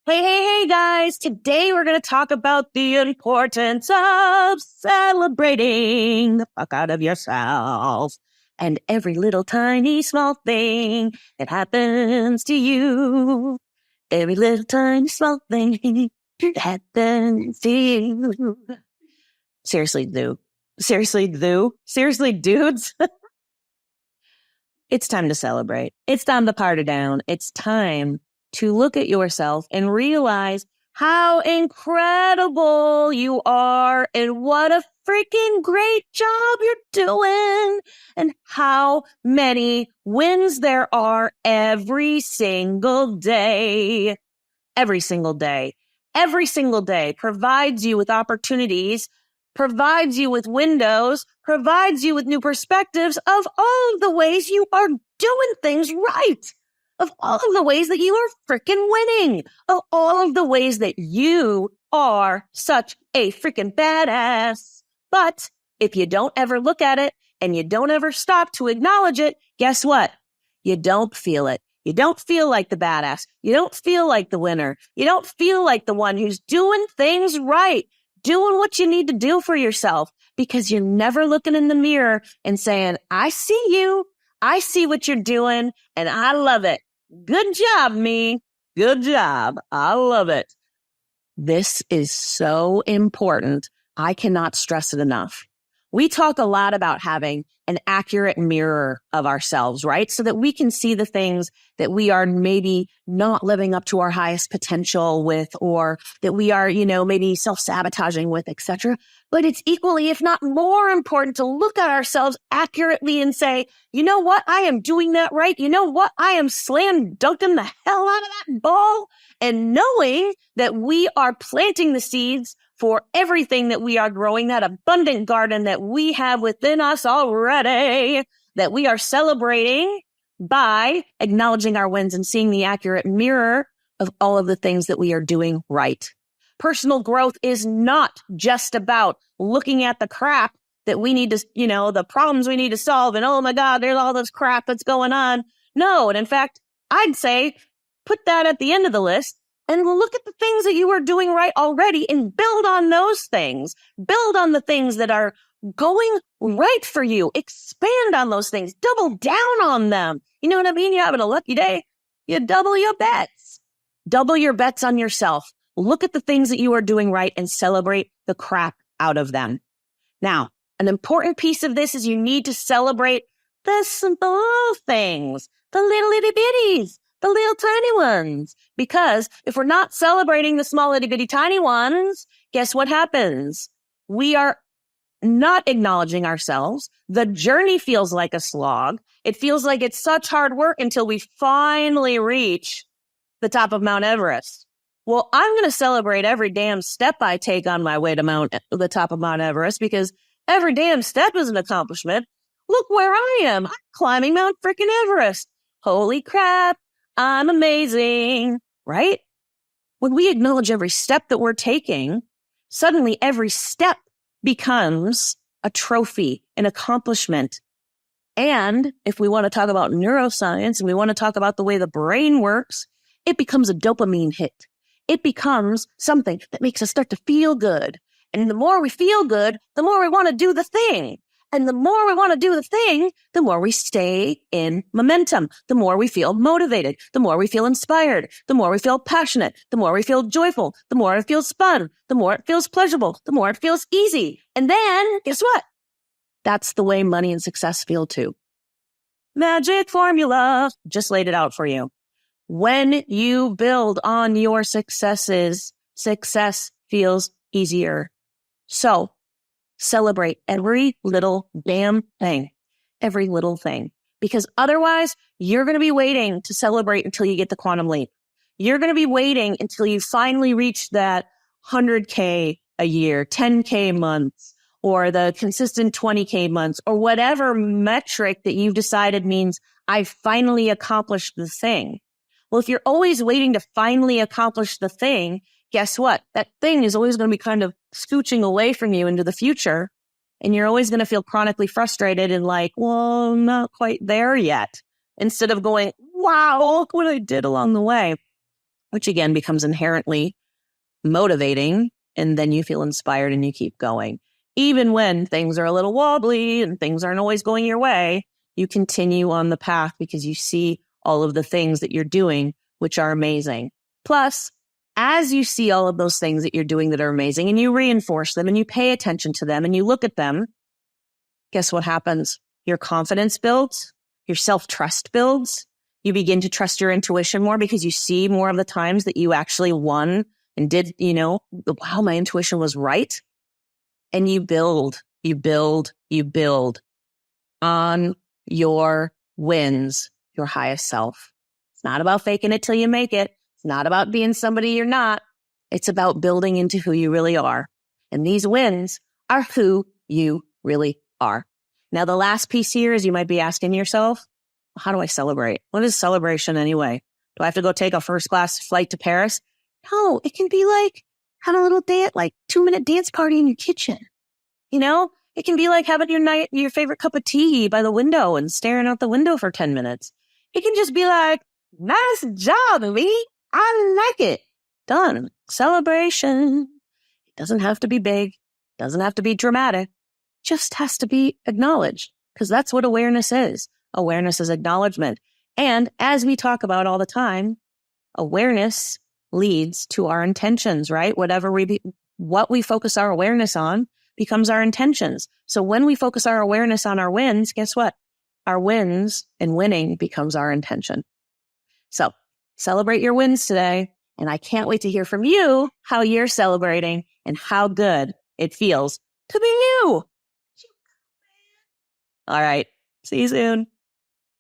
Hey, guys. Today we're going to talk about the importance of celebrating the fuck out of yourself and every little tiny small thing that happens to you. Every little tiny small thing that happens to you. Seriously, dude. Seriously, dudes. It's time to celebrate. It's time to party down. It's time to look at yourself and realize how incredible you are and what a freaking great job you're doing and how many wins there are every single day. Every single day. Every single day provides you with opportunities, provides you with windows, provides you with new perspectives of all of the ways you are doing things right, of all of the ways that you are freaking winning, of all of the ways that you are such a freaking badass. But if you don't ever look at it and you don't ever stop to acknowledge it, guess what? You don't feel it. You don't feel like the badass. You don't feel like the winner. You don't feel like the one who's doing things right, doing what you need to do for yourself, because you're never looking in the mirror and saying, I see you. I see what you're doing and I love it. Good job, me. Good job. I love it. This is so important. I cannot stress it enough. We talk a lot about having an accurate mirror of ourselves, right? So that we can see the things that we are maybe not living up to our highest potential with, or that we are, maybe self-sabotaging with, etc. But it's equally, if not more important, to look at ourselves accurately and say, you know what? I am doing that right. You know what? I am slam dunking the hell out of that ball. And knowing that we are planting the seeds for everything that we are growing, that abundant garden that we have within us already, that we are celebrating by acknowledging our wins and seeing the accurate mirror of all of the things that we are doing right. Personal growth is not just about looking at the crap that we need to, the problems we need to solve, and oh my God, there's all this crap that's going on. No, and in fact, I'd say put that at the end of the list and look at the things that you are doing right already and build on those things. Build on the things that are going right for you. Expand on those things. Double down on them. You know what I mean? You're having a lucky day. You double your bets. Double your bets on yourself. Look at the things that you are doing right and celebrate the crap out of them. Now, an important piece of this is you need to celebrate the simple things, the little itty bitties, the little tiny ones. Because if we're not celebrating the small itty bitty tiny ones, guess what happens? We are not acknowledging ourselves. The journey feels like a slog. It feels like it's such hard work until we finally reach the top of Mount Everest. Well, I'm going to celebrate every damn step I take on my way to the top of Mount Everest, because every damn step is an accomplishment. Look where I am. I'm climbing Mount freaking Everest. Holy crap. I'm amazing, right? When we acknowledge every step that we're taking, suddenly every step becomes a trophy, an accomplishment. And if we want to talk about neuroscience and we want to talk about the way the brain works, it becomes a dopamine hit. It becomes something that makes us start to feel good. And the more we feel good, the more we want to do the thing. And the more we want to do the thing, the more we stay in momentum, the more we feel motivated, the more we feel inspired, the more we feel passionate, the more we feel joyful, the more it feels fun, the more it feels pleasurable, the more it feels easy. And then, guess what? That's the way money and success feel too. Magic formula. Just laid it out for you. When you build on your successes, success feels easier. So, celebrate every little damn thing, every little thing, because otherwise you're going to be waiting to celebrate until you get the quantum leap. You're going to be waiting until you finally reach that 100K a year, 10K months, or the consistent 20K months, or whatever metric that you've decided means I finally accomplished the thing. Well, if you're always waiting to finally accomplish the thing, guess what? That thing is always going to be kind of scooching away from you into the future. And you're always going to feel chronically frustrated and like, well, I'm not quite there yet. Instead of going, wow, look what I did along the way. which again becomes inherently motivating. And then you feel inspired and you keep going. Even when things are a little wobbly and things aren't always going your way, you continue on the path because you see all of the things that you're doing, which are amazing. Plus, as you see all of those things that you're doing that are amazing and you reinforce them and you pay attention to them and you look at them, guess what happens? Your confidence builds, your self-trust builds. You begin to trust your intuition more because you see more of the times that you actually won and did, wow, my intuition was right. And you build on your wins, your highest self. It's not about faking it till you make it. It's not about being somebody you're not. It's about building into who you really are. And these wins are who you really are. Now, the last piece here is you might be asking yourself, how do I celebrate? What is celebration anyway? Do I have to go take a first class flight to Paris? No, it can be like having a little dance, like 2-minute dance party in your kitchen. It can be like having your favorite cup of tea by the window and staring out the window for 10 minutes. It can just be like, nice job, me. I like it. Done. Celebration. It doesn't have to be big. Doesn't have to be dramatic. Just has to be acknowledged because that's what awareness is. Awareness is acknowledgement. And as we talk about all the time, awareness leads to our intentions, right? What we focus our awareness on becomes our intentions. So when we focus our awareness on our wins, guess what? Our wins and winning becomes our intention. So celebrate your wins today. And I can't wait to hear from you how you're celebrating and how good it feels to be you. All right. See you soon.